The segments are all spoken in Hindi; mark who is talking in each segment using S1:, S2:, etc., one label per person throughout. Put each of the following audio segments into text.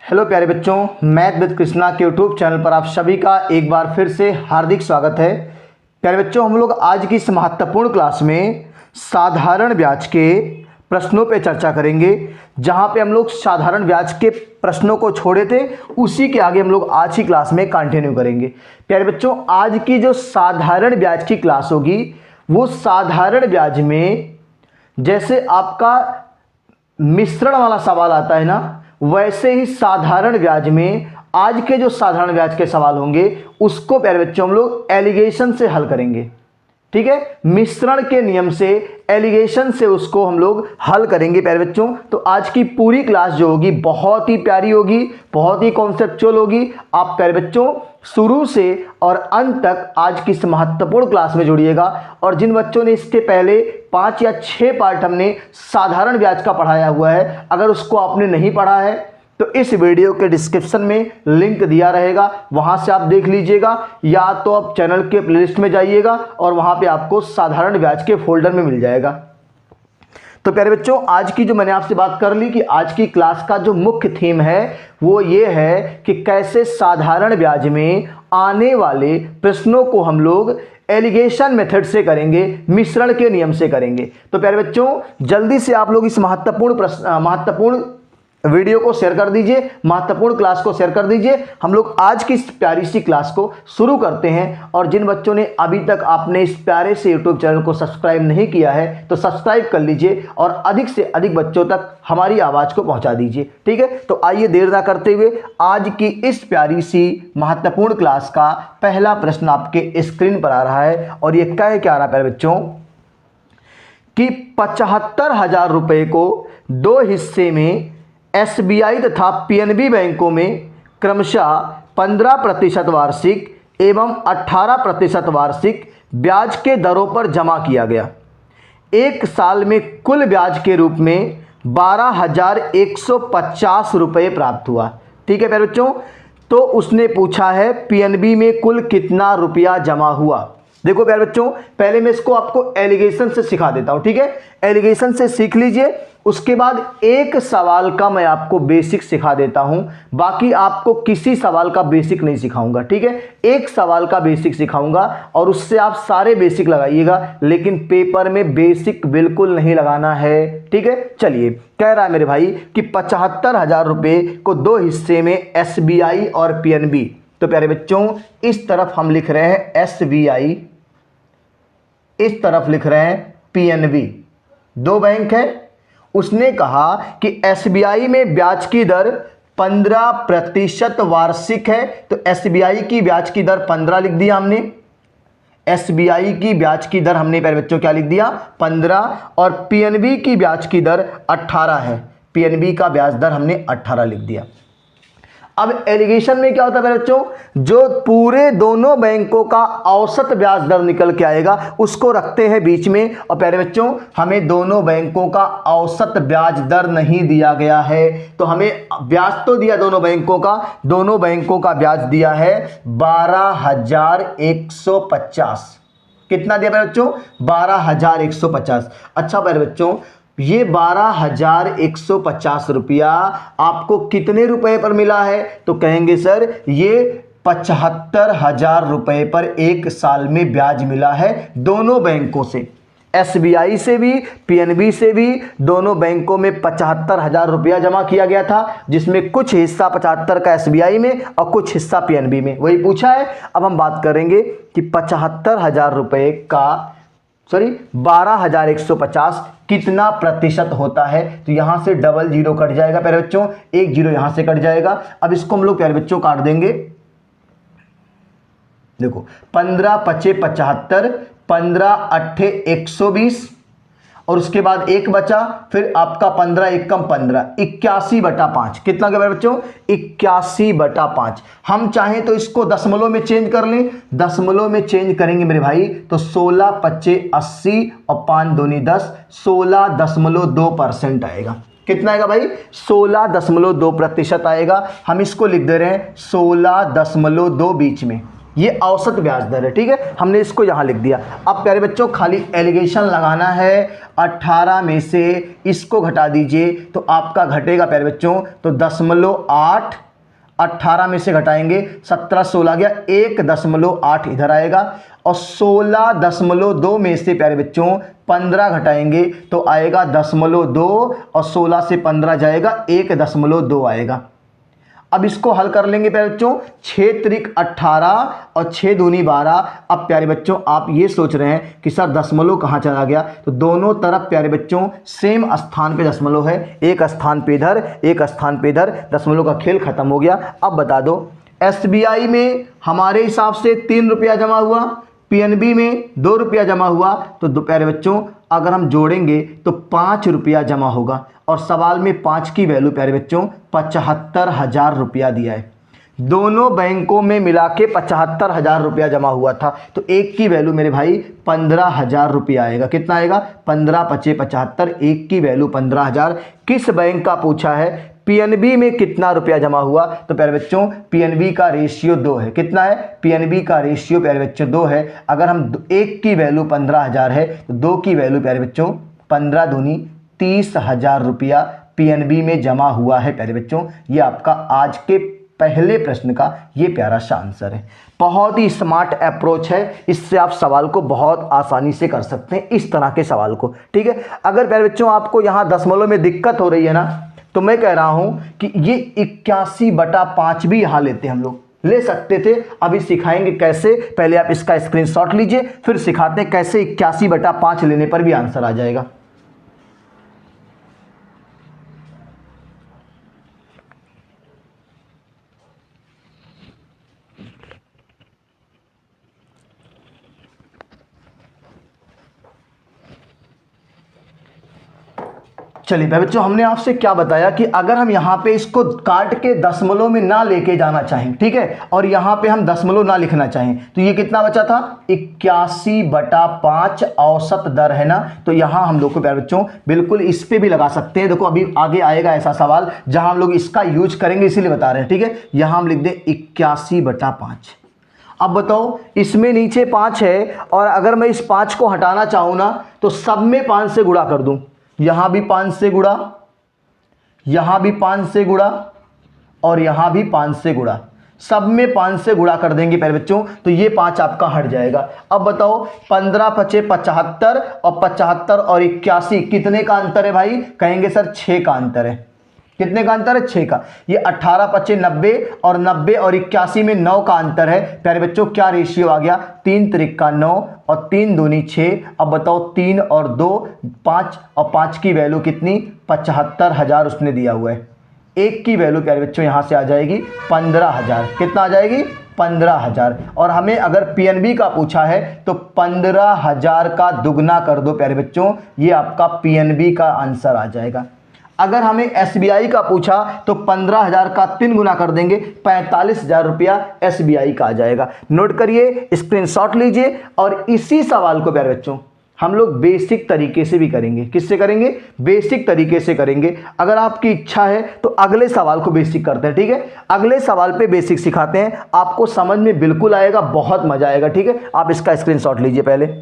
S1: हेलो प्यारे बच्चों, मैथ विद कृष्णा के यूट्यूब चैनल पर आप सभी का एक बार फिर से हार्दिक स्वागत है। प्यारे बच्चों, हम लोग आज की इस महत्वपूर्ण क्लास में साधारण ब्याज के प्रश्नों पे चर्चा करेंगे। जहां पे हम लोग साधारण ब्याज के प्रश्नों को छोड़े थे, उसी के आगे हम लोग आज की क्लास में कंटिन्यू करेंगे। प्यारे बच्चों, आज की जो साधारण ब्याज की क्लास होगी, वो साधारण ब्याज में जैसे आपका मिश्रण वाला सवाल आता है ना, वैसे ही साधारण ब्याज में आज के जो साधारण ब्याज के सवाल होंगे उसको प्यारे बच्चों हम लोग एलिगेशन से हल करेंगे। ठीक है, मिश्रण के नियम से, एलिगेशन से उसको हम लोग हल करेंगे प्यारे बच्चों। तो आज की पूरी क्लास जो होगी बहुत ही प्यारी होगी, बहुत ही कॉन्सेप्चुअल होगी। आप प्यारे बच्चों शुरू से और अंत तक आज की इस महत्वपूर्ण क्लास में जुड़िएगा। और जिन बच्चों ने इसके पहले 5 या 6 पार्ट हमने साधारण ब्याज का पढ़ाया हुआ है, अगर उसको आपने नहीं पढ़ा है तो इस वीडियो के डिस्क्रिप्शन में लिंक दिया रहेगा, वहां से आप देख लीजिएगा, या तो आप चैनल के प्लेलिस्ट में जाइएगा और वहां पे आपको साधारण ब्याज के फोल्डर में मिल जाएगा। तो प्यारे बच्चों, आज की जो मैंने आपसे बात कर ली कि आज की क्लास का जो मुख्य थीम है वो ये है कि कैसे साधारण ब्याज में आने वाले प्रश्नों को हम लोग एलिगेशन मेथड से करेंगे, मिश्रण के नियम से करेंगे। तो प्यारे बच्चों, जल्दी से आप लोग इस महत्वपूर्ण वीडियो को शेयर कर दीजिए, महत्वपूर्ण क्लास को शेयर कर दीजिए। हम लोग आज की इस प्यारी सी क्लास को शुरू करते हैं। और जिन बच्चों ने अभी तक आपने इस प्यारे से यूट्यूब चैनल को सब्सक्राइब नहीं किया है तो सब्सक्राइब कर लीजिए और अधिक से अधिक बच्चों तक हमारी आवाज़ को पहुंचा दीजिए। ठीक है, तो आइए देर ना करते हुए आज की इस प्यारी सी महत्वपूर्ण क्लास का पहला प्रश्न आपके स्क्रीन पर आ रहा है। और ये क्या है, क्या आ रहा है प्यारे बच्चों कि 75,000 रुपये को 2 हिस्से में एसबीआई तथा पीएनबी बैंकों में क्रमशः 15% वार्षिक एवं 18% वार्षिक ब्याज के दरों पर जमा किया गया। एक साल में कुल ब्याज के रूप में 12,150 रुपये प्राप्त हुआ। ठीक है प्यारे बच्चों, तो उसने पूछा है पीएनबी में कुल कितना रुपया जमा हुआ। देखो प्यारे बच्चों, पहले मैं इसको आपको एलिगेशन से सिखा देता हूं। ठीक है, एलिगेशन से सीख लीजिए, उसके बाद एक सवाल का मैं आपको बेसिक सिखा देता हूं। बाकी आपको किसी सवाल का बेसिक नहीं सिखाऊंगा। ठीक है, एक सवाल का बेसिक सिखाऊंगा और उससे आप सारे बेसिक लगाइएगा, लेकिन पेपर में बेसिक बिल्कुल नहीं लगाना है। ठीक है, चलिए, कह रहा है मेरे भाई कि 75,000 रुपये को 2 हिस्से में एसबीआई और पीएनबी। तो प्यारे बच्चों, इस तरफ हम लिख रहे हैं एसबीआई, इस तरफ लिख रहे हैं पीएनबी, 2 बैंक है। उसने कहा कि एसबीआई में ब्याज की दर 15% वार्षिक है, तो एसबीआई की ब्याज की दर 15 लिख दिया हमने। एसबीआई की ब्याज की दर हमने प्यारे बच्चों क्या लिख दिया, 15। और पीएनबी की ब्याज की दर 18 है, पीएनबी का ब्याज दर हमने 18 लिख दिया। अब एलिगेशन में क्या होता है मेरे बच्चों, जो पूरे दोनों बैंकों का औसत ब्याज दर निकल के आएगा उसको रखते हैं बीच में। और प्यारे बच्चों, हमें दोनों बैंकों का औसत ब्याज दर नहीं दिया गया है, तो हमें ब्याज तो दिया दोनों बैंकों का ब्याज दिया है 12,150। कितना दिया मेरे बच्चों, 12,150। अच्छा मेरे बच्चों, ये 12,150 रुपया आपको कितने रुपए पर मिला है, तो कहेंगे सर ये 75,000 रुपए पर एक साल में ब्याज मिला है दोनों बैंकों से, एसबीआई से भी पीएनबी से भी। दोनों बैंकों में 75,000 रुपया जमा किया गया था, जिसमें कुछ हिस्सा 75 का एसबीआई में और कुछ हिस्सा पीएनबी में, वही पूछा है। अब हम बात करेंगे कि 75,000 रुपये का 12,150 कितना प्रतिशत होता है, तो यहां से डबल जीरो कट जाएगा प्यारे बच्चों, एक जीरो यहां से कट जाएगा। अब इसको हम लोग प्यारे बच्चों काट देंगे। देखो 15 पचे 75, 15 अट्ठे 120 और उसके बाद एक बचा, फिर आपका 15 एक कम 15, 81/5। कितना क्या बच्चों, 81/5। हम चाहें तो इसको दशमलव में चेंज कर लें, दशमलव में चेंज करेंगे मेरे भाई तो 16 पच्चे 80 और 5 दूनी 10, 16.2% आएगा। कितना आएगा भाई, 16.2% आएगा। हम इसको लिख दे रहे हैं 16.2 बीच में। ये औसत ब्याज दर है, ठीक है, हमने इसको यहाँ लिख दिया। अब प्यारे बच्चों खाली एलिगेशन लगाना है, 18 में से इसको घटा दीजिए तो आपका घटेगा प्यारे बच्चों तो 0.8, 18 में से घटाएंगे 17, 16 गया, 1.8 इधर आएगा, और 16.2 में से प्यारे बच्चों 15 घटाएंगे तो आएगा 0.2, और 16 से 15 जाएगा 1.2 आएगा। अब इसको हल कर लेंगे प्यारे बच्चों, 6 त्रिक 18 और 6 दूनी 12। अब प्यारे बच्चों आप ये सोच रहे हैं कि सर दशमलव कहाँ चला गया, तो दोनों तरफ प्यारे बच्चों सेम स्थान पे दशमलव है, एक स्थान पे इधर एक स्थान पे इधर, दशमलव का खेल खत्म हो गया। अब बता दो एसबीआई में हमारे हिसाब से 3 रुपया जमा हुआ, पीएनबी में 2 रुपया जमा हुआ, तो प्यारे बच्चों अगर हम जोड़ेंगे तो 5 रुपया जमा होगा, और सवाल में 5 की वैल्यू प्यारे बच्चों 75,000 रुपया दिया है। दोनों बैंकों में मिला के 75,000 रुपया जमा हुआ था, तो एक की वैल्यू मेरे भाई 15,000 रुपया आएगा। कितना आएगा? 15 पचे 75, एक की वैल्यू 15,000। किस बैंक का पूछा है? पीएनबी में कितना रुपया जमा हुआ, तो प्यारे बच्चों पीएनबी का रेशियो 2 है। कितना है? पीएनबी का रेशियो प्यारे बच्चों 2 है। अगर हम एक की वैल्यू 15,000 है तो 2 की वैल्यू प्यारे बच्चों 15 दूनी 30,000 रुपया पीएनबी में जमा हुआ है प्यारे बच्चों। ये आपका आज के पहले प्रश्न का ये प्यारा सा आंसर है। बहुत ही स्मार्ट अप्रोच है, इससे आप सवाल को बहुत आसानी से कर सकते हैं, इस तरह के सवाल को, ठीक है। अगर प्यारे बच्चों आपको यहाँ दशमलव में दिक्कत हो रही है ना, तो मैं कह रहा हूं कि ये 81/5 भी यहां लेते हम लोग, ले सकते थे। अभी सिखाएंगे कैसे, पहले आप इसका स्क्रीनशॉट लीजिए, फिर सिखाते हैं कैसे 81/5 लेने पर भी आंसर आ जाएगा। चलिए बच्चों हमने आपसे क्या बताया कि अगर हम यहाँ पे इसको काट के दशमलव में ना लेके जाना चाहें, ठीक है, और यहाँ पे हम दशमलव ना लिखना चाहें, तो ये कितना बचा था? 81/5 औसत दर है ना। तो यहाँ हम लोग को प्यारे बच्चों बिल्कुल इस पे भी लगा सकते हैं। देखो अभी आगे आएगा ऐसा सवाल जहाँ हम लोग इसका यूज करेंगे, इसीलिए बता रहे हैं, ठीक है। यहाँ हम लिख दें 81/5। अब बताओ इसमें नीचे 5 है, और अगर मैं इस 5 को हटाना चाहूँ ना, तो सब में 5 से गुणा कर दूँ। यहां भी 5 से गुणा, यहां भी 5 से गुणा, और यहां भी 5 से गुणा, सब में 5 से गुणा कर देंगे प्यारे बच्चों, तो ये 5 आपका हट जाएगा। अब बताओ 15 पचे 75, और 75 और 81 कितने का अंतर है भाई? कहेंगे सर 6 का अंतर है। कितने का अंतर है? 6 का। ये 18 पचे 90, और 90 और 81 में 9 का अंतर है प्यारे बच्चों। क्या रेशियो आ गया? 3 त्रिक का 9 और 3 दूनी 6। अब बताओ 3 और 2 5, और 5 की वैल्यू कितनी? 75,000 उसने दिया हुआ है। एक की वैल्यू प्यारे बच्चों यहाँ से आ जाएगी 15,000। कितना आ जाएगी? 15,000। और हमें अगर पीएनबी का पूछा है तो 15,000 का दुगना कर दो प्यारे बच्चों, ये आपका पीएनबी का आंसर आ जाएगा। अगर हमें एसबीआई का पूछा तो 15,000 का 3 गुना कर देंगे, 45,000 रुपया एसबीआई का आ जाएगा। नोट करिए, स्क्रीनशॉट लीजिए, और इसी सवाल को प्यारे बच्चों हम लोग बेसिक तरीके से भी करेंगे। किससे करेंगे? बेसिक तरीके से करेंगे। अगर आपकी इच्छा है तो अगले सवाल को बेसिक करते हैं, ठीक है। अगले सवाल पे बेसिक सिखाते हैं, आपको समझ में बिल्कुल आएगा, बहुत मजा आएगा, ठीक है। आप इसका स्क्रीनशॉट लीजिए पहले।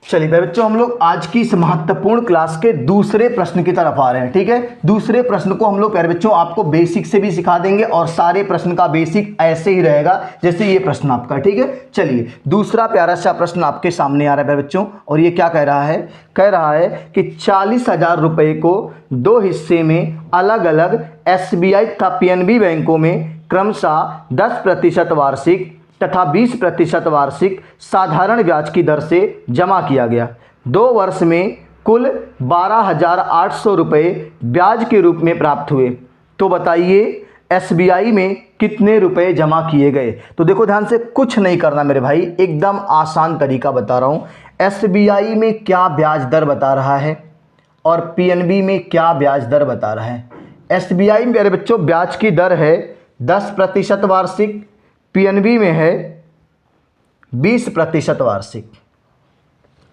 S1: चलिए बच्चों हम लोग आज की इस महत्वपूर्ण क्लास के दूसरे प्रश्न की तरफ आ रहे हैं, ठीक है। दूसरे प्रश्न को हम लोग प्यारे बच्चों आपको बेसिक से भी सिखा देंगे, और सारे प्रश्न का बेसिक ऐसे ही रहेगा जैसे ये प्रश्न आपका, ठीक है। चलिए दूसरा प्यारा सा प्रश्न आपके सामने आ रहा है प्यारे बच्चों, और ये क्या कह रहा है? कह रहा है कि 40,000 रुपये को 2 हिस्से में अलग अलग एसबीआई तथा पीएनबी बैंकों में क्रमशः 10% वार्षिक तथा 20% वार्षिक साधारण ब्याज की दर से जमा किया गया। 2 वर्ष में कुल 12,800 रुपये ब्याज के रूप में प्राप्त हुए। तो बताइए एसबीआई में कितने रुपए जमा किए गए? तो देखो ध्यान से, कुछ नहीं करना मेरे भाई, एकदम आसान तरीका बता रहा हूँ। एसबीआई में क्या ब्याज दर बता रहा है और पीएनबी में क्या ब्याज दर बता रहा है। एसबीआई में मेरे बच्चों ब्याज की दर है 10% वार्षिक, पीएनबी में है 20% वार्षिक।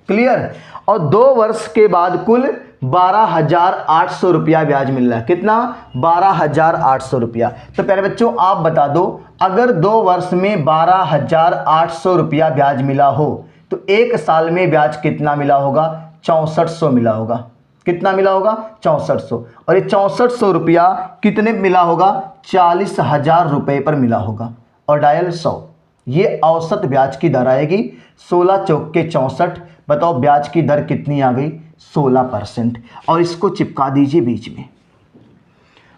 S1: क्लियर। और 2 वर्ष के बाद कुल 12,800 रुपया ब्याज मिल रहा है। कितना? 12,800 रुपया। तो प्यारे बच्चों आप बता दो, अगर 2 वर्ष में 12,800 रुपया ब्याज मिला हो तो 1 साल में ब्याज कितना मिला होगा? 6400 मिला होगा। कितना मिला होगा? 6400। और ये 6400 रुपया कितने मिला होगा? 40,000 रुपये पर मिला होगा। और डायल 100, ये औसत ब्याज की दर आएगी। 16 चौक के 64। बताओ ब्याज की दर कितनी आ गई? 16%। और इसको चिपका दीजिए बीच में।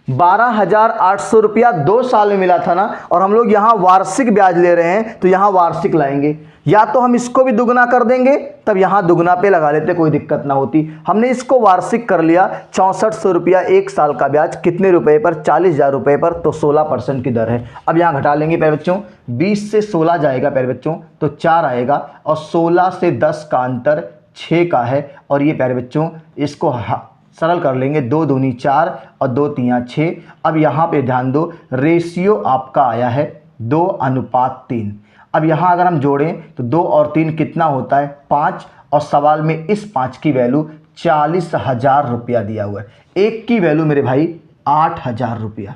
S1: 12,800 रुपया 2 साल में मिला था ना, और हम लोग यहाँ वार्षिक ब्याज ले रहे हैं तो यहाँ वार्षिक लाएंगे। या तो हम इसको भी दुगना कर देंगे, तब यहाँ दुगना पे लगा लेते, कोई दिक्कत ना होती। हमने इसको वार्षिक कर लिया। 6400 रुपया 1 साल का ब्याज कितने रुपए पर? 40,000 रुपये पर। तो 16% की दर है। अब यहाँ घटा लेंगे प्यारे बच्चों। 20 से 16 जाएगा प्यारे बच्चों तो 4 आएगा, और 16 से 10 का अंतर 6 का है। और ये प्यारे बच्चों इसको सरल कर लेंगे। 2 दूनी 4 और 2 तियाँ 6। अब यहाँ पे ध्यान दो, रेशियो आपका आया है 2:3। अब यहाँ अगर हम जोड़ें तो 2 और 3 कितना होता है? 5। और सवाल में इस 5 की वैल्यू 40,000 रुपया दिया हुआ है। 1 की वैल्यू मेरे भाई 8,000 रुपया।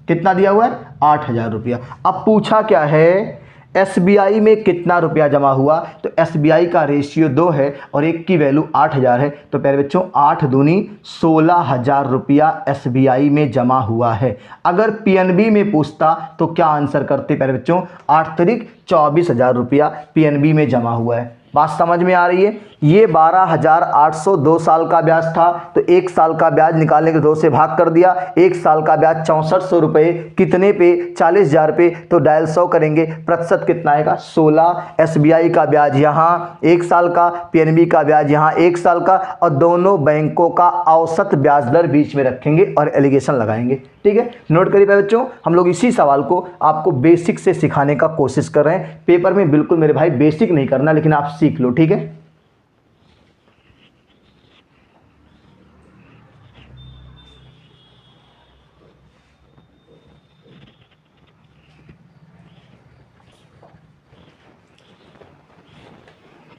S1: कितना दिया हुआ है? 8,000 रुपया। अब पूछा क्या है? SBI में कितना रुपया जमा हुआ? तो SBI का रेशियो 2 है और 1 की वैल्यू 8,000 है। तो प्यारे बच्चों 8 दूनी 16,000 रुपया SBI में जमा हुआ है। अगर PNB में पूछता तो क्या आंसर करते प्यारे बच्चों? 8 तारीख 24,000 रुपया PNB में जमा हुआ है। बात समझ में आ रही है? ये 12,800 2 साल का ब्याज था, तो 1 साल का ब्याज निकालने के 2 से भाग कर दिया। 1 साल का ब्याज 6400 रुपये, कितने पे? 40,000 पे। तो डायल 100 करेंगे, प्रतिशत कितना आएगा? 16। SBI का ब्याज यहाँ 1 साल का, PNB का ब्याज यहाँ 1 साल का, और दोनों बैंकों का औसत ब्याज दर बीच में रखेंगे और एलिगेशन लगाएंगे। ठीक है, नोट करिए बच्चों। हम लोग इसी सवाल को आपको बेसिक से सिखाने का कोशिश कर रहे हैं। पेपर में बिल्कुल मेरे भाई बेसिक नहीं करना, लेकिन आप सीख लो। ठीक है,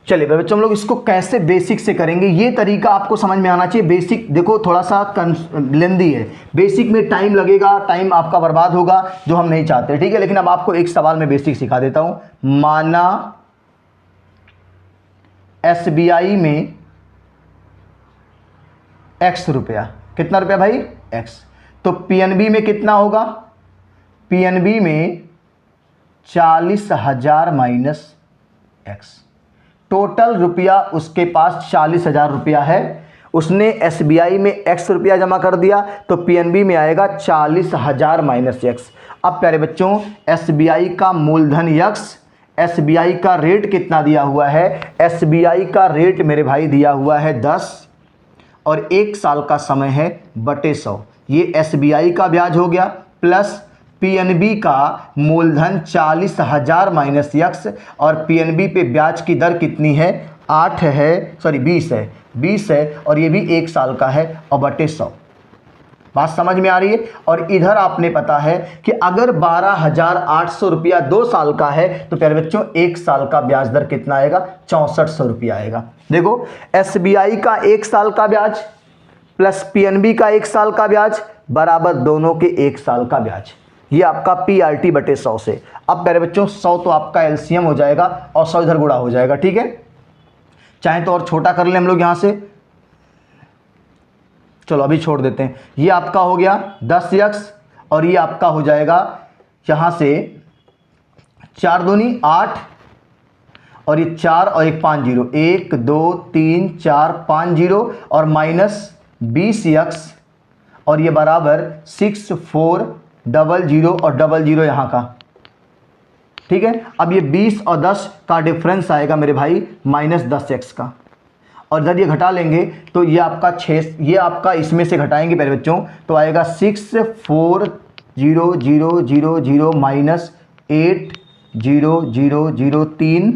S1: चलिए बच्चों हम लोग इसको कैसे बेसिक से करेंगे, ये तरीका आपको समझ में आना चाहिए। बेसिक देखो थोड़ा सा लेंदी है, बेसिक में टाइम लगेगा, टाइम आपका बर्बाद होगा, जो हम नहीं चाहते। ठीक है, लेकिन अब आपको एक सवाल में बेसिक सिखा देता हूं। माना SBI में X रुपया, कितना रुपया भाई? X। तो PNB में कितना होगा? PNB में 40,000 माइनस X। टोटल रुपया उसके पास 40,000 रुपया है। उसने SBI में X रुपया जमा कर दिया, तो PNB में आएगा 40,000 माइनस X। अब प्यारे बच्चों SBI का मूलधन X, SBI का रेट कितना दिया हुआ है? SBI का रेट मेरे भाई दिया हुआ है 10, और 1 साल का समय है बटे 100। ये SBI का ब्याज हो गया, प्लस PNB का मूलधन 40,000 माइनस X, और PNB पे ब्याज की दर कितनी है? 8 है, सॉरी 20 है, 20 है, और ये भी 1 साल का है, और बटे 100। बात समझ में आ रही है? और इधर आपने पता है कि अगर 12,800 रुपया 2 साल का है, तो प्यारे बच्चों 1 साल का ब्याज दर कितना आएगा? 6400 रुपया आएगा। देखो SBI का 1 साल का ब्याज प्लस PNB का 1 साल का ब्याज बराबर दोनों के 1 साल का ब्याज। ये आपका PRT बटे 100 से। अब प्यारे बच्चों 100 तो आपका LCM हो जाएगा, और 100 इधर गुणा हो जाएगा। ठीक है, चाहे तो और छोटा कर लें हम लोग यहाँ से, चलो अभी छोड़ देते हैं। ये आपका हो गया 10x, और ये आपका हो जाएगा यहाँ से 4 दूनी 8, और ये 4 और 1 5 0, 1 2 3 4 5 0, और माइनस 20x, और ये बराबर 6 4 0 0 और 0 0 यहाँ का। ठीक है, अब ये 20 और 10 का डिफरेंस आएगा मेरे भाई माइनस 10x का, और इधर ये घटा लेंगे तो ये आपका 6, ये आपका इसमें से घटाएंगे पहले बच्चों तो आएगा 6 4 0 0 0 0 माइनस 8 0 0 0 3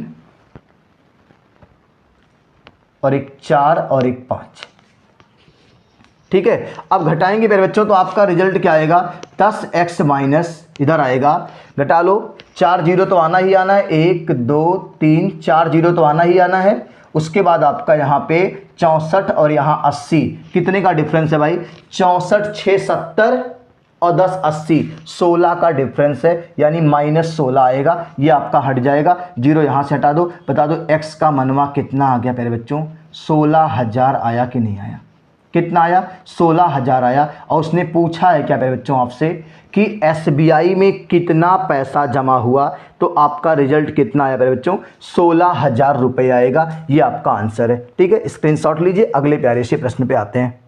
S1: और एक 4 और एक 5। ठीक है, अब घटाएंगे मेरे बच्चों तो आपका रिजल्ट क्या आएगा? 10x माइनस इधर आएगा, घटा लो, 4 0 तो आना ही आना है, 1 2 3 4 0 तो आना ही आना है, उसके बाद आपका यहाँ पे 64 और यहाँ 80, कितने का डिफरेंस है भाई? 64 6 70 और 10 80, 16 का डिफरेंस है, यानी -16 आएगा। ये आपका हट जाएगा, जीरो यहाँ से हटा दो। बता दो एक्स का मनवा कितना आ गया प्यारे बच्चों? 16,000 आया कि नहीं आया? कितना आया? 16,000 आया। और उसने पूछा है क्या प्यारे बच्चों आपसे कि एसबीआई में कितना पैसा जमा हुआ, तो आपका रिजल्ट कितना आया प्यारे बच्चों? 16,000 रुपये आएगा। ये आपका आंसर है। ठीक है, स्क्रीनशॉट लीजिए। अगले प्यारे से प्रश्न पे आते हैं।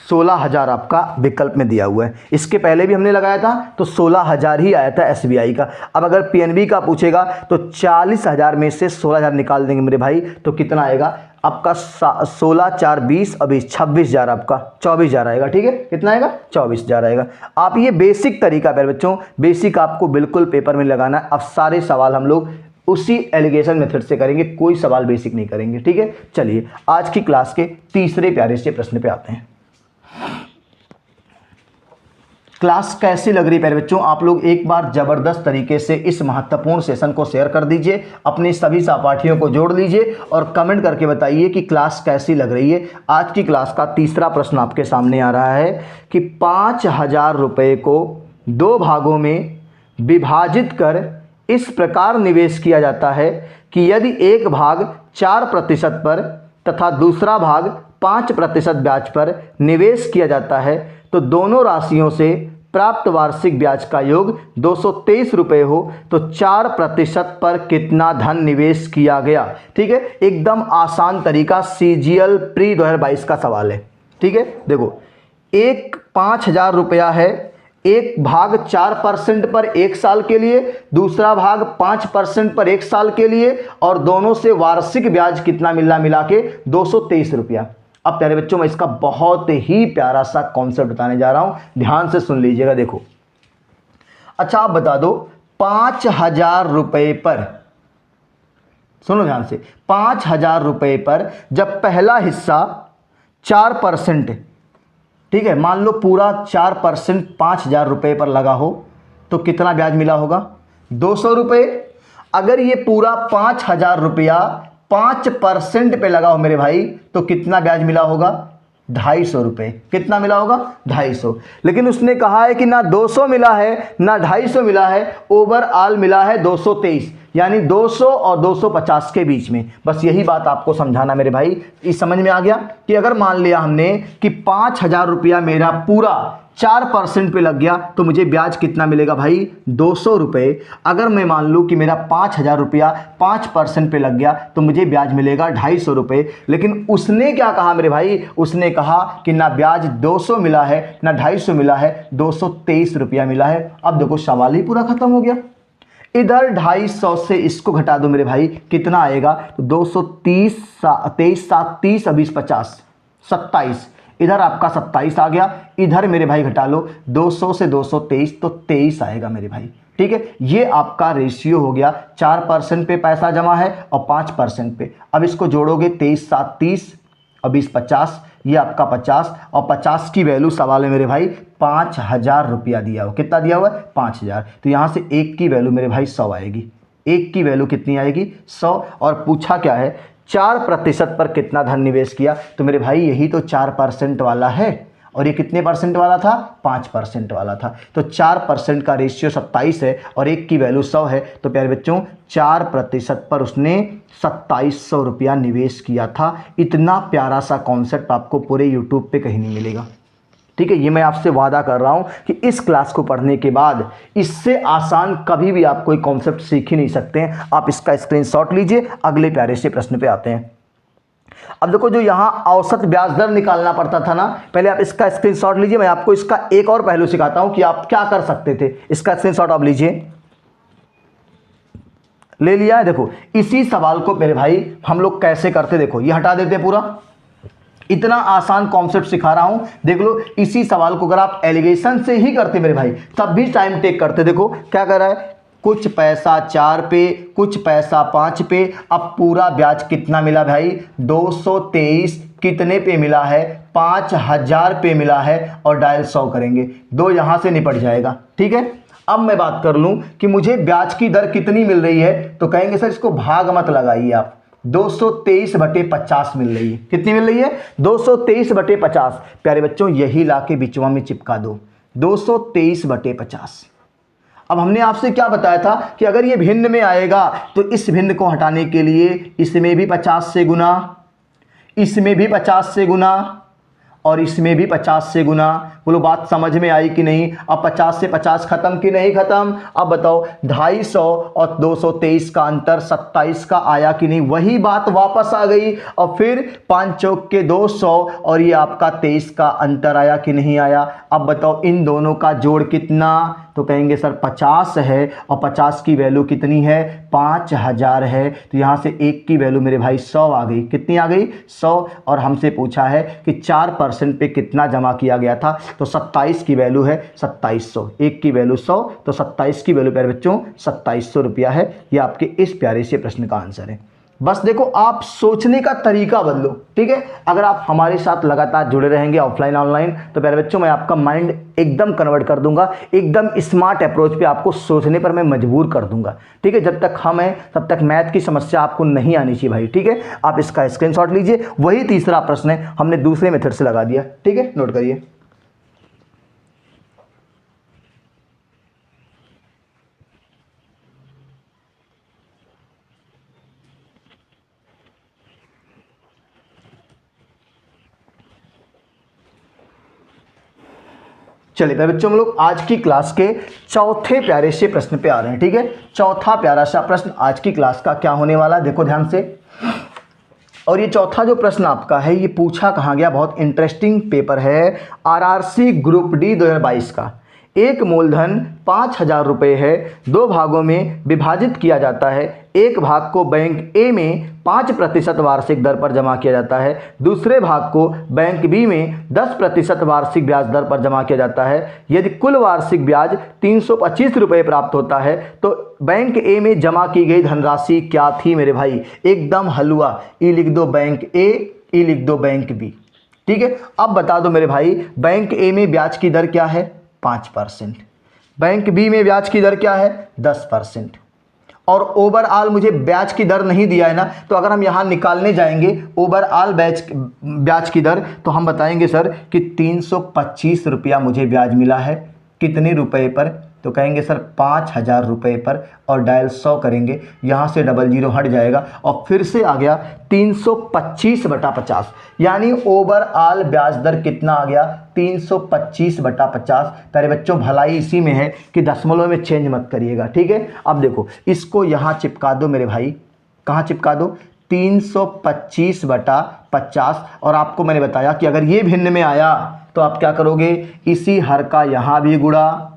S1: 16,000 आपका विकल्प में दिया हुआ है। इसके पहले भी हमने लगाया था तो 16,000 ही आया था एसबीआई का। अब अगर पीएनबी का पूछेगा तो 40,000 में से 16,000 निकाल देंगे मेरे भाई, तो कितना आएगा आपका? 16 4 20 अभी 26,000 आपका 24,000 आएगा। ठीक है, कितना आएगा? 24,000 आएगा। आप ये बेसिक तरीका है बच्चों, बेसिक आपको बिल्कुल पेपर में लगाना है। अब सारे सवाल हम लोग उसी एलिगेशन मेथड से करेंगे, कोई सवाल बेसिक नहीं करेंगे। ठीक है, चलिए आज की क्लास के तीसरे प्यारे से प्रश्न पे आते हैं। क्लास कैसी लग रही प्यारे बच्चों? आप लोग एक बार जबरदस्त तरीके से इस महत्वपूर्ण सेशन को शेयर कर दीजिए, अपने सभी सहपाठियों को जोड़ लीजिए और कमेंट करके बताइए कि क्लास कैसी लग रही है। आज की क्लास का तीसरा प्रश्न आपके सामने आ रहा है कि 5,000 रुपये को 2 भागों में विभाजित कर इस प्रकार निवेश किया जाता है कि यदि एक भाग 4% पर तथा दूसरा भाग 5% ब्याज पर निवेश किया जाता है तो दोनों राशियों से प्राप्त वार्षिक ब्याज का योग 223 रुपये हो, तो 4% पर कितना धन निवेश किया गया? ठीक है, एकदम आसान तरीका, सीजीएल प्री 2022 का सवाल है। ठीक है, देखो एक 5,000 रुपया है, एक भाग 4% पर 1 साल के लिए, दूसरा भाग 5% पर 1 साल के लिए, और दोनों से वार्षिक ब्याज कितना मिला के 223 रुपया। अब प्यारे बच्चों मैं इसका बहुत ही प्यारा सा कॉन्सेप्ट बताने जा रहा हूं, ध्यान से सुन लीजिएगा। देखो, अच्छा आप बता दो 5,000 रुपये पर, सुनो ध्यान से, 5,000 रुपये पर जब पहला हिस्सा 4%, ठीक है, मान लो पूरा 4% 5,000 रुपये पर लगा हो तो कितना ब्याज मिला होगा? 200 रुपये। अगर ये पूरा 5,000 रुपया 5% पे लगा हो मेरे भाई तो कितना ब्याज मिला होगा? 250 रुपये। कितना मिला होगा? 250। लेकिन उसने कहा है कि ना 200 मिला है ना 250 मिला है, ओवरऑल मिला है 223, यानी 200 और 250 के बीच में। बस यही बात आपको समझाना मेरे भाई। इस समझ में आ गया कि अगर मान लिया हमने कि 5,000 रुपया मेरा पूरा 4% पे लग गया तो मुझे ब्याज कितना मिलेगा भाई? 200 रुपये। अगर मैं मान लूँ कि मेरा 5,000 रुपया 5% पे लग गया तो मुझे ब्याज मिलेगा 250 रुपये। लेकिन उसने क्या कहा मेरे भाई? उसने कहा कि ना ब्याज 200 मिला है ना 250 मिला है, 223 रुपया मिला है। अब देखो सवाल ही पूरा खत्म हो गया। इधर 250 से इसको घटा दो मेरे भाई, कितना आएगा? तो 230 23 7 30 20 50 27, इधर आपका 27 आ गया। इधर मेरे भाई घटा लो 200 से 223 तो 23 आएगा मेरे भाई। ठीक है, ये आपका रेशियो हो गया। 4% पे पैसा जमा है और 5% पे। अब इसको जोड़ोगे 23 7 30 और 20 50, ये आपका 50, और 50 की वैल्यू सवाल है मेरे भाई 5,000 रुपया दिया हो। कितना दिया हुआ है? 5,000। तो यहाँ से एक की वैल्यू मेरे भाई 100 आएगी। एक की वैल्यू कितनी आएगी? 100। और पूछा क्या है? 4% पर कितना धन निवेश किया? तो मेरे भाई यही तो 4% वाला है, और ये कितने परसेंट वाला था? 5% वाला था। तो 4% का रेशियो 27 है और एक की वैल्यू 100 है। तो प्यारे बच्चों 4% पर उसने 2700 रुपया निवेश किया था। इतना प्यारा सा कॉन्सेप्ट आपको पूरे यूट्यूब पे कहीं नहीं मिलेगा। ठीक है, ये मैं आपसे वादा कर रहा हूं कि इस क्लास को पढ़ने के बाद इससे आसान कभी भी आप कोई कॉन्सेप्ट सीख ही नहीं सकते हैं। आप इसका स्क्रीनशॉट लीजिए। अगले प्यारे से प्रश्न पे आते हैं। अब देखो, जो यहां औसत ब्याज दर निकालना पड़ता था ना, पहले आप इसका स्क्रीनशॉट लीजिए। मैं आपको इसका एक और पहलू सिखाता हूं कि आप क्या कर सकते थे। इसका स्क्रीनशॉट आप लीजिए। ले लिया है? देखो, इसी सवाल को मेरे भाई हम लोग कैसे करते, देखो ये हटा देते पूरा। इतना आसान कॉन्सेप्ट सिखा रहा हूं, देख लो। इसी सवाल को अगर आप एलिगेशन से ही करते मेरे भाई तब भी टाइम टेक करते। देखो क्या कर रहा है, कुछ पैसा 4 पे, कुछ पैसा 5 पे। अब पूरा ब्याज कितना मिला भाई? 223। कितने पे मिला है? 5,000 पे मिला है। और डायल 100 करेंगे, दो यहां से निपट जाएगा। ठीक है, अब मैं बात कर लूं कि मुझे ब्याज की दर कितनी मिल रही है, तो कहेंगे सर इसको भाग मत लगाइए आप, 223/50 मिल रही है। कितनी मिल रही है? 223/50। प्यारे बच्चों यही लाके बिचवा में चिपका दो, 223/50। अब हमने आपसे क्या बताया था कि अगर ये भिन्न में आएगा तो इस भिन्न को हटाने के लिए इसमें भी 50 से गुना, इसमें भी 50 से गुना और इसमें भी 50 से गुना। बोलो बात समझ में आई कि नहीं? अब 50 से 50 खत्म कि नहीं खत्म? अब बताओ 250 और 223 का अंतर 27 का आया कि नहीं? वही बात वापस आ गई। और फिर 5 चौक के 200 और ये आपका 23 का अंतर आया कि नहीं आया? अब बताओ इन दोनों का जोड़ कितना? तो कहेंगे सर 50 है और 50 की वैल्यू कितनी है? 5000 है। तो यहाँ से एक की वैल्यू मेरे भाई 100 आ गई। कितनी आ गई? 100। और हमसे पूछा है कि 4% पे कितना जमा किया गया था, तो 27 की वैल्यू है 2700, एक की वैल्यू 100, तो 27 की वैल्यू प्यारे बच्चों 2700 रुपया है। ये आपके इस प्यारे से प्रश्न का आंसर है। बस देखो आप सोचने का तरीका बदलो, ठीक है? अगर आप हमारे साथ लगातार जुड़े रहेंगे ऑफलाइन ऑनलाइन, तो प्यारे बच्चों मैं आपका माइंड एकदम कन्वर्ट कर दूंगा, एकदम स्मार्ट अप्रोच पे आपको सोचने पर मैं मजबूर कर दूंगा, ठीक है? जब तक हम हैं तब तक मैथ की समस्या आपको नहीं आनी चाहिए भाई, ठीक है? आप इसका स्क्रीनशॉट लीजिए, वही तीसरा प्रश्न है, हमने दूसरे मेथड से लगा दिया, ठीक है? नोट करिए। चलिए प्यारे बच्चों हम लोग आज की क्लास के चौथे प्यारे से प्रश्न पे आ रहे हैं, ठीक है? चौथा प्यारा सा प्रश्न आज की क्लास का क्या होने वाला है, देखो ध्यान से। और ये चौथा जो प्रश्न आपका है ये पूछा कहाँ गया, बहुत इंटरेस्टिंग पेपर है, आरआरसी ग्रुप डी 2022 का। एक मूलधन 5000 रुपये है, दो भागों में विभाजित किया जाता है। एक भाग को बैंक ए में 5% वार्षिक दर पर जमा किया जाता है, दूसरे भाग को बैंक बी में 10% वार्षिक ब्याज दर पर जमा किया जाता है। यदि कुल वार्षिक ब्याज 325 रुपये प्राप्त होता है तो बैंक ए में जमा की गई धनराशि क्या थी मेरे भाई? एकदम हलवा, ई लिख दो बैंक ए, ई लिख दो बैंक बी, ठीक है? अब बता दो मेरे भाई बैंक ए में ब्याज की दर क्या है? 5%। बैंक बी में ब्याज की दर क्या है? 10%। और ओवरऑल मुझे ब्याज की दर नहीं दिया है ना, तो अगर हम यहाँ निकालने जाएंगे ओवरऑल ब्याज की दर, तो हम बताएंगे सर कि 325 रुपया मुझे ब्याज मिला है। कितने रुपए पर? तो कहेंगे सर 5000 रुपये पर, और डायल 100 करेंगे, यहाँ से 00 हट जाएगा और फिर से आ गया 325/50, यानी ओवरऑल ब्याज दर कितना आ गया? 325/50। प्यारे बच्चों भलाई इसी में है कि दशमलव में चेंज मत करिएगा, ठीक है? अब देखो इसको यहाँ चिपका दो मेरे भाई, कहाँ चिपका दो? 325/50। और आपको मैंने बताया कि अगर ये भिन्न में आया तो आप क्या करोगे? इसी हर का यहाँ भी गुणा,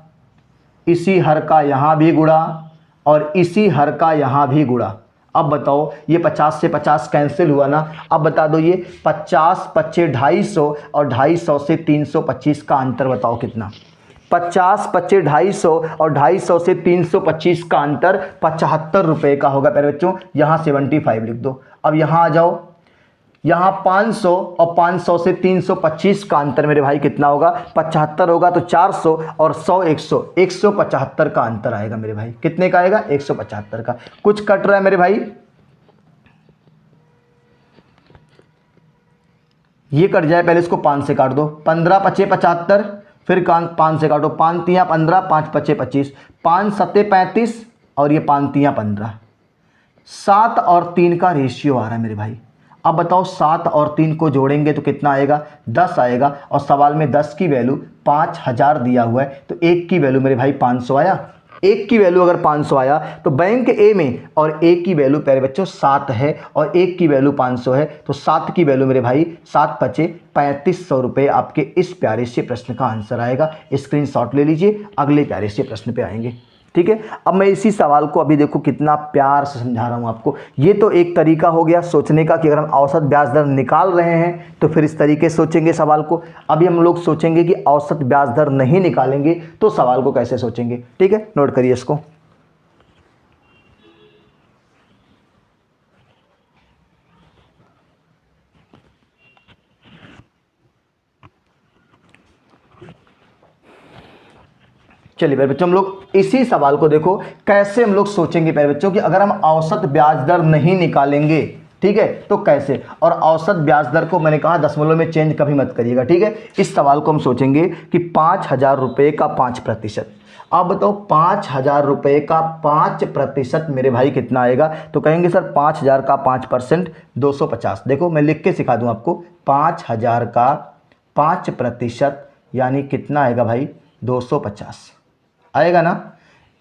S1: इसी हर का यहाँ भी गुणा और इसी हर का यहाँ भी गुणा। अब बताओ ये 50 से 50 कैंसिल हुआ ना, अब बता दो ये 50 25 250 और 250 से 325 का अंतर बताओ कितना? 50 25 250 और 250 से 325 का अंतर 75 रुपये का होगा प्यारे बच्चों। यहाँ 75 लिख दो। अब यहाँ आ जाओ, यहाँ 500 और 500 से 325 का अंतर मेरे भाई कितना होगा? 75 होगा, तो 400 और 100 175 का अंतर आएगा मेरे भाई। कितने का आएगा? 175 का। कुछ कट रहा है मेरे भाई? ये कट जाए, पहले इसको 5 से काट दो, 15 5 75, फिर 5 से काटो, 5 3 15, 5 5 25, 5 7 35 और ये 5 3 15, 7 और 3 का रेशियो आ रहा है मेरे भाई। अब बताओ 7 और 3 को जोड़ेंगे तो कितना आएगा? 10 आएगा। और सवाल में 10 की वैल्यू 5000 दिया हुआ है, तो एक की वैल्यू मेरे भाई 500 आया। एक की वैल्यू अगर 500 आया तो बैंक ए में, और एक की वैल्यू प्यारे बच्चों 7 है और एक की वैल्यू 500 है, तो 7 की वैल्यू मेरे भाई 7 पचे 3500 रुपये आपके इस प्यारे से प्रश्न का आंसर आएगा। स्क्रीनशॉट ले लीजिए, अगले प्यारे से प्रश्न पे आएंगे, ठीक है? अब मैं इसी सवाल को अभी देखो कितना प्यार से समझा रहा हूँ आपको। ये तो एक तरीका हो गया सोचने का कि अगर हम औसत ब्याज दर निकाल रहे हैं तो फिर इस तरीके से सोचेंगे सवाल को। अभी हम लोग सोचेंगे कि औसत ब्याज दर नहीं निकालेंगे तो सवाल को कैसे सोचेंगे, ठीक है? नोट करिए इसको। चलिए प्यारे बच्चों, हम लोग इसी सवाल को देखो कैसे हम लोग सोचेंगे प्यारे बच्चों कि अगर हम औसत ब्याज दर नहीं निकालेंगे, ठीक है, तो कैसे। और औसत ब्याज दर को मैंने कहा दशमलव में चेंज कभी मत करिएगा, ठीक है। इस सवाल को हम सोचेंगे कि 5,000 रुपये का 5%। अब बताओ 5,000 रुपये का 5% मेरे भाई कितना आएगा। तो कहेंगे सर 5,000 का 5% 250। देखो मैं लिख के सिखा दूं आपको, 5,000 का 5% यानी कितना आएगा भाई, 250 आएगा ना।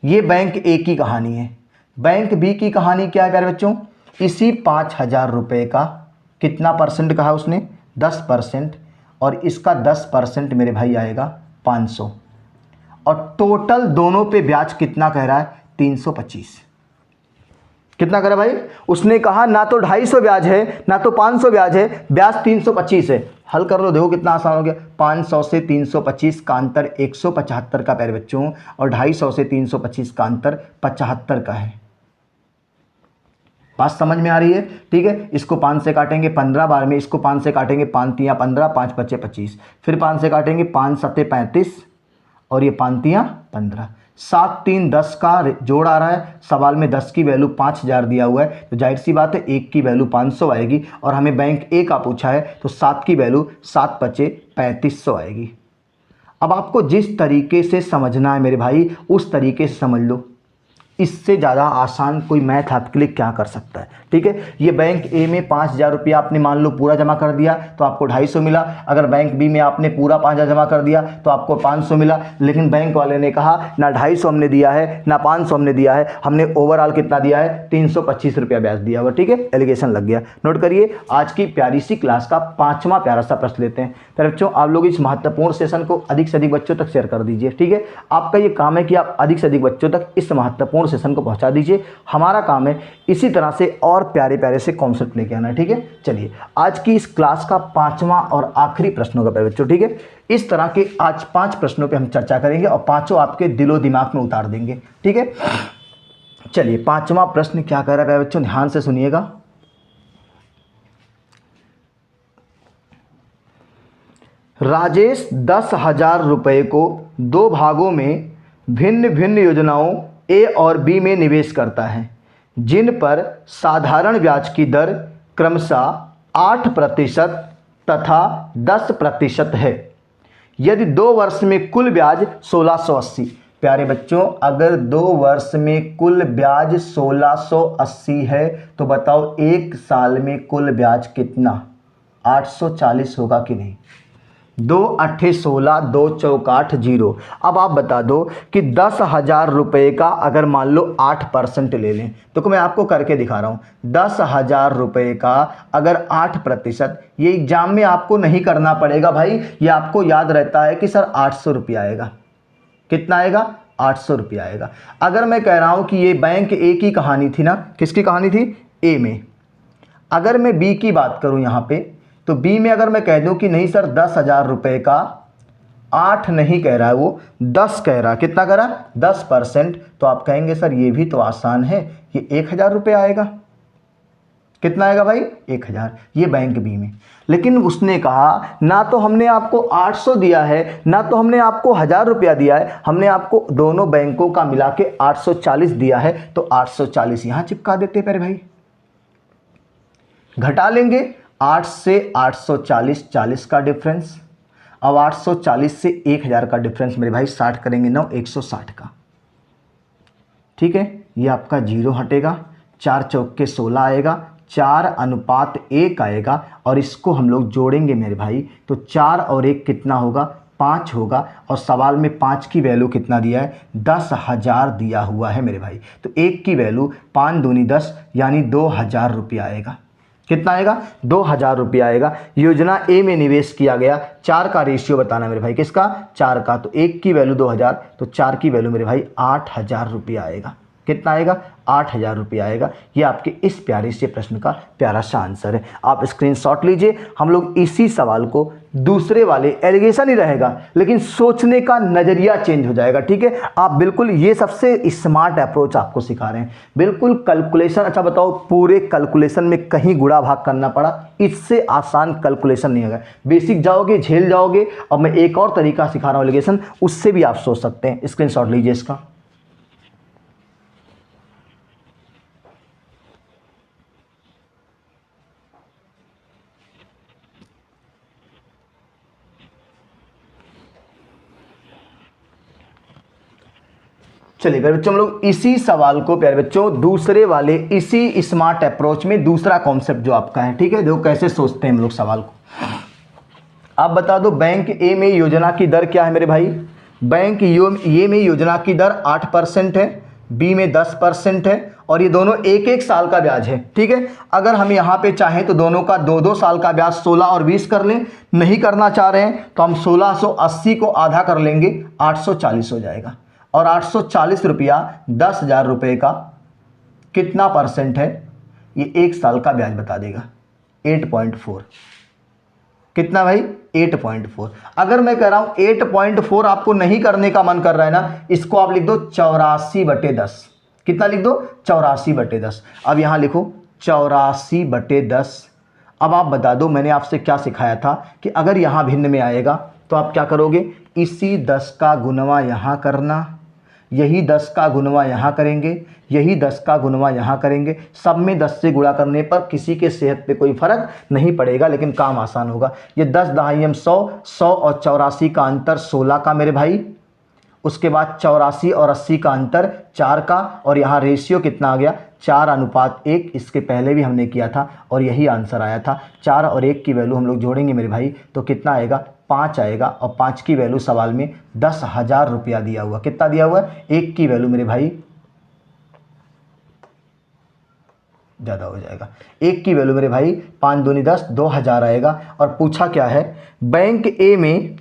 S1: ये बैंक ए की कहानी है। बैंक बी की कहानी क्या है प्यारे बच्चों, इसी 5,000 रुपये का कितना परसेंट कहा उसने, 10%, और इसका 10% मेरे भाई आएगा 500, और टोटल दोनों पे ब्याज कितना कह रहा है, 325। कितना कह रहा है भाई, उसने कहा ना तो 250 ब्याज है ना तो 500 ब्याज है, ब्याज 325 है। हल कर लो, देखो कितना आसान हो गया। 500 से 325 का अंतर 175 का प्यारे बच्चों, और 250 से 325 का अंतर 75 का है। बात समझ में आ रही है, ठीक है। इसको 5 से काटेंगे 15 बार में, इसको 5 से काटेंगे 5 तियाँ 15, 5 पचे 25, फिर 5 से काटेंगे 5 सत्ते 35, और ये 5 तियाँ 15, 7 3 10 का जोड़ आ रहा है। सवाल में 10 की वैल्यू 5,000 दिया हुआ है, तो जाहिर सी बात है 1 की वैल्यू 500 आएगी, और हमें बैंक ए का पूछा है तो 7 की वैल्यू 7 पचे 3500 आएगी। अब आपको जिस तरीके से समझना है मेरे भाई उस तरीके से समझ लो, इससे ज़्यादा आसान कोई मैथ आपके लिए क्या कर सकता है, ठीक है। ये बैंक ए में 5,000 रुपया आपने मान लो पूरा जमा कर दिया तो आपको 250 मिला। अगर बैंक बी में आपने पूरा 5,000 जमा कर दिया तो आपको 500 मिला। लेकिन बैंक वाले ने कहा ना 250 हमने दिया है ना 500 हमने दिया है, हमने ओवरऑल कितना दिया है, 325 रुपया ब्याज दिया हुआ, ठीक है। एलिगेशन लग गया। नोट करिए, आज की प्यारी सी क्लास का 5वां प्यारा सा प्रश्न लेते हैं। तो बच्चों आप लोग इस महत्वपूर्ण सेशन को अधिक से अधिक बच्चों तक शेयर कर दीजिए, ठीक है। आपका ये काम है कि आप अधिक से अधिक बच्चों तक इस महत्वपूर्ण सेशन को पहुंचा दीजिए। हमारा काम है इसी तरह से और प्यारे प्यारे से कॉन्सेप्ट लेके आना, ठीक है। चलिए आज की इस क्लास का 5वां और आखिरी प्रश्न होगा प्यारे बच्चों, ठीक है। इस तरह के आज 5 प्रश्नों पे हम चर्चा करेंगे और 5 आपके दिलो दिमाग में उतार देंगे, ठीक है। चलिए 5वां प्रश्न क्या कह रहा है प्यारे बच्चों, ध्यान से सुनिएगा। राजेश 10,000 रुपये को 2 भागों में भिन्न भिन्न योजनाओं ए और बी में निवेश करता है, जिन पर साधारण ब्याज की दर क्रमशः 8% तथा 10% है। यदि 2 वर्ष में कुल ब्याज 1680। प्यारे बच्चों अगर 2 वर्ष में कुल ब्याज 1680 है तो बताओ 1 साल में कुल ब्याज कितना, 840 होगा कि नहीं। 2 8 16, 2 चौक 8 0। अब आप बता दो कि 10,000 रुपये का अगर मान लो 8% ले लें, तो मैं आपको करके दिखा रहा हूँ। 10,000 रुपये का अगर 8%, ये एग्जाम में आपको नहीं करना पड़ेगा भाई, ये आपको याद रहता है कि सर 800 रुपया आएगा। कितना आएगा, 800 रुपया आएगा। अगर मैं कह रहा हूँ कि ये बैंक ए की कहानी थी ना, किसकी कहानी थी, ए में। अगर मैं बी की बात करूँ यहाँ पे, तो बी में अगर मैं कह दूं कि नहीं सर 10,000 रुपये का 8 नहीं कह रहा है, वो 10 कह रहा है। कितना कह रहा है, 10%, तो आप कहेंगे सर ये भी तो आसान है, ये 1,000 रुपये आएगा। कितना आएगा भाई, 1,000। ये बैंक बी में। लेकिन उसने कहा ना तो हमने आपको 800 दिया है ना तो हमने आपको 1,000 रुपया दिया है, हमने आपको दोनों बैंकों का मिला के 840 दिया है, तो 840 यहाँ चिपका देते प्यारे भाई। घटा लेंगे 8 से 840, 40 का डिफरेंस। अब 840 से 1,000 का डिफरेंस मेरे भाई 60 करेंगे 9, 160 का, ठीक है। ये आपका 0 हटेगा, 4 चौक के 16 आएगा, 4:1 आएगा, और इसको हम लोग जोड़ेंगे मेरे भाई तो 4 और 1 कितना होगा, 5 होगा। और सवाल में 5 की वैल्यू कितना दिया है, 10,000 दिया हुआ है मेरे भाई। तो 1 की वैल्यू 5 दूनी 10 यानी 2,000 रुपया आएगा। कितना आएगा, 2,000 रुपया आएगा। योजना ए में निवेश किया गया, 4 का रेशियो बताना मेरे भाई, किसका, 4 का। तो 1 की वैल्यू 2,000, तो 4 की वैल्यू मेरे भाई 8,000 रुपया आएगा। कितना आएगा, 8,000 रुपया आएगा। ये आपके इस प्यारे से प्रश्न का प्यारा सा आंसर है। आप स्क्रीनशॉट लीजिए, हम लोग इसी सवाल को दूसरे वाले एलिगेशन ही रहेगा, लेकिन सोचने का नज़रिया चेंज हो जाएगा। ठीक है, आप बिल्कुल ये सबसे स्मार्ट अप्रोच आपको सिखा रहे हैं, बिल्कुल कैलकुलेशन। अच्छा बताओ, पूरे कैलकुलेशन में कहीं गुणा भाग करना पड़ा, इससे आसान कैलकुलेशन नहीं होगा। बेसिक जाओगे, झेल जाओगे। अब मैं एक और तरीका सिखा रहा हूँ एलिगेशन, उससे भी आप सोच सकते हैं। स्क्रीनशॉट लीजिए इसका। चलिए प्यारे बच्चों, हम लोग इसी सवाल को प्यारे बच्चों दूसरे वाले इसी स्मार्ट अप्रोच में दूसरा कॉन्सेप्ट जो आपका है, ठीक है, देखो कैसे सोचते हैं हम लोग सवाल को। आप बता दो, बैंक ए में योजना की दर क्या है मेरे भाई? बैंक ए में योजना की दर 8% है, बी में 10% है, और ये दोनों एक एक साल का ब्याज है। ठीक है, अगर हम यहाँ पे चाहें तो दोनों का 2-2 साल का ब्याज 16 और 20 कर लें। नहीं करना चाह रहे हैं तो हम 1680 को आधा कर लेंगे, 840 हो जाएगा। और 840 रुपया 10,000 रुपये का कितना परसेंट है? ये एक साल का ब्याज बता देगा, 8.4। कितना भाई? 8.4। अगर मैं कह रहा हूं 8.4 आपको नहीं करने का मन कर रहा है ना, इसको आप लिख दो 84/10। कितना लिख दो? 84/10। अब यहां लिखो 84/10। अब आप बता दो, मैंने आपसे क्या सिखाया था कि अगर यहां भिन्न में आएगा तो आप क्या करोगे? इसी 10 का गुणवा यहां करना, यही 10 का गुणवा यहाँ करेंगे, यही 10 का गुणवा यहाँ करेंगे। सब में 10 से गुणा करने पर किसी के सेहत पे कोई फर्क नहीं पड़ेगा, लेकिन काम आसान होगा। ये 10 दहाइयम 100, 100 और 84 का अंतर 16 का मेरे भाई। उसके बाद 84 और 80 का अंतर 4 का, और यहाँ रेशियो कितना आ गया? 4:1। इसके पहले भी हमने किया था और यही आंसर आया था। 4 और 1 की वैल्यू हम लोग जोड़ेंगे मेरे भाई तो कितना आएगा? 5 आएगा। और 5 की वैल्यू सवाल में 10,000 रुपया दिया हुआ। कितना दिया हुआ है? 1 की वैल्यू मेरे भाई ज़्यादा हो जाएगा, 1 की वैल्यू मेरे भाई 5 दूनी 10, 2,000 आएगा। और पूछा क्या है? बैंक ए में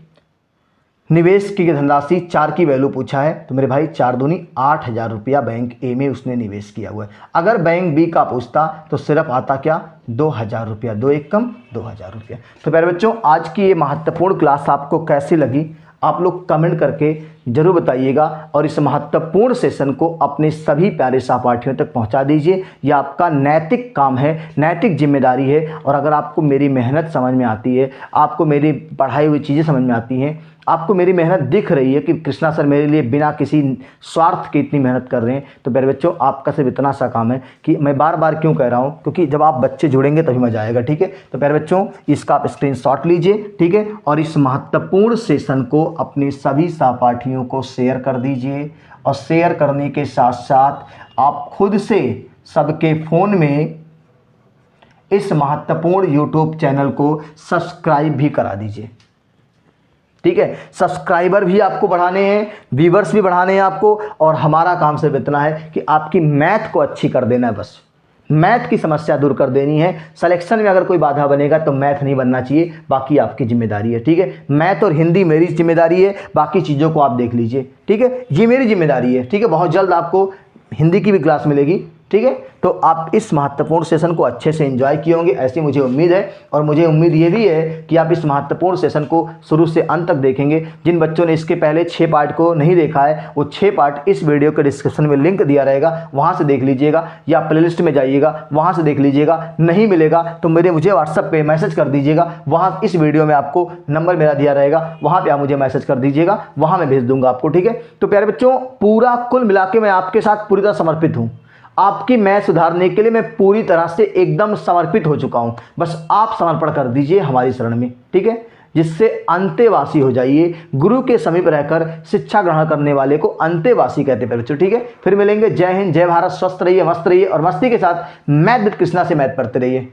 S1: निवेश की धनराशि 4 की वैल्यू पूछा है, तो मेरे भाई 4 दूनी 8,000 रुपया बैंक ए में उसने निवेश किया हुआ है। अगर बैंक बी का पूछता तो सिर्फ आता क्या? 2,000 रुपया। 2 एक कम 2,000 रुपया। तो प्यारे बच्चों, आज की ये महत्वपूर्ण क्लास आपको कैसी लगी? आप लोग कमेंट करके जरूर बताइएगा, और इस महत्वपूर्ण सेशन को अपने सभी प्यारे सहपाठियों तक पहुंचा दीजिए। यह आपका नैतिक काम है, नैतिक जिम्मेदारी है। और अगर आपको मेरी मेहनत समझ में आती है, आपको मेरी पढ़ाई हुई चीज़ें समझ में आती हैं, आपको मेरी मेहनत दिख रही है कि कृष्णा सर मेरे लिए बिना किसी स्वार्थ के इतनी मेहनत कर रहे हैं, तो प्यारे बच्चों आपका सिर्फ इतना सा काम है कि मैं बार बार क्यों कह रहा हूँ, क्योंकि जब आप बच्चे जुड़ेंगे तभी मजा आएगा। ठीक है, तो प्यारे बच्चों इसका आप स्क्रीनशॉट लीजिए, ठीक है, और इस महत्वपूर्ण सेशन को अपने सभी सहपाठियों को शेयर कर दीजिए। और शेयर करने के साथ साथ आप खुद से सबके फ़ोन में इस महत्वपूर्ण यूट्यूब चैनल को सब्सक्राइब भी करा दीजिए। ठीक है, सब्सक्राइबर भी आपको बढ़ाने हैं, व्यूवर्स भी बढ़ाने हैं आपको, और हमारा काम सिर्फ इतना है कि आपकी मैथ को अच्छी कर देना है। बस मैथ की समस्या दूर कर देनी है। सिलेक्शन में अगर कोई बाधा बनेगा तो मैथ नहीं बनना चाहिए, बाकी आपकी जिम्मेदारी है। ठीक है, मैथ और हिंदी मेरी जिम्मेदारी है, बाकी चीज़ों को आप देख लीजिए। ठीक है, ये मेरी जिम्मेदारी है। ठीक है, बहुत जल्द आपको हिंदी की भी क्लास मिलेगी। ठीक है, तो आप इस महत्वपूर्ण सेशन को अच्छे से एंजॉय किए होंगे, ऐसी मुझे उम्मीद है। और मुझे उम्मीद ये भी है कि आप इस महत्वपूर्ण सेशन को शुरू से अंत तक देखेंगे। जिन बच्चों ने इसके पहले 6 पार्ट को नहीं देखा है, वो 6 पार्ट इस वीडियो के डिस्क्रिप्शन में लिंक दिया रहेगा, वहाँ से देख लीजिएगा, या प्लेलिस्ट में जाइएगा वहाँ से देख लीजिएगा। नहीं मिलेगा तो मुझे व्हाट्सएप पर मैसेज कर दीजिएगा, वहाँ इस वीडियो में आपको नंबर मेरा दिया रहेगा, वहाँ पर आप मुझे मैसेज कर दीजिएगा, वहाँ मैं भेज दूँगा आपको। ठीक है, तो प्यारे बच्चों, पूरा कुल मिला के मैं आपके साथ पूरी तरह समर्पित हूँ। आपकी मैथ सुधारने के लिए मैं पूरी तरह से एकदम समर्पित हो चुका हूं। बस आप समर्पण कर दीजिए हमारी शरण में। ठीक है, जिससे अंतेवासी हो जाइए। गुरु के समीप रहकर शिक्षा ग्रहण करने वाले को अंतेवासी कहते हैं बच्चों। ठीक है, फिर मिलेंगे। जय हिंद, जय भारत, स्वस्थ रहिए, मस्त रहिए, और मस्ती के साथ मैथ विद कृष्णा से मैथ पढ़ते रहिए।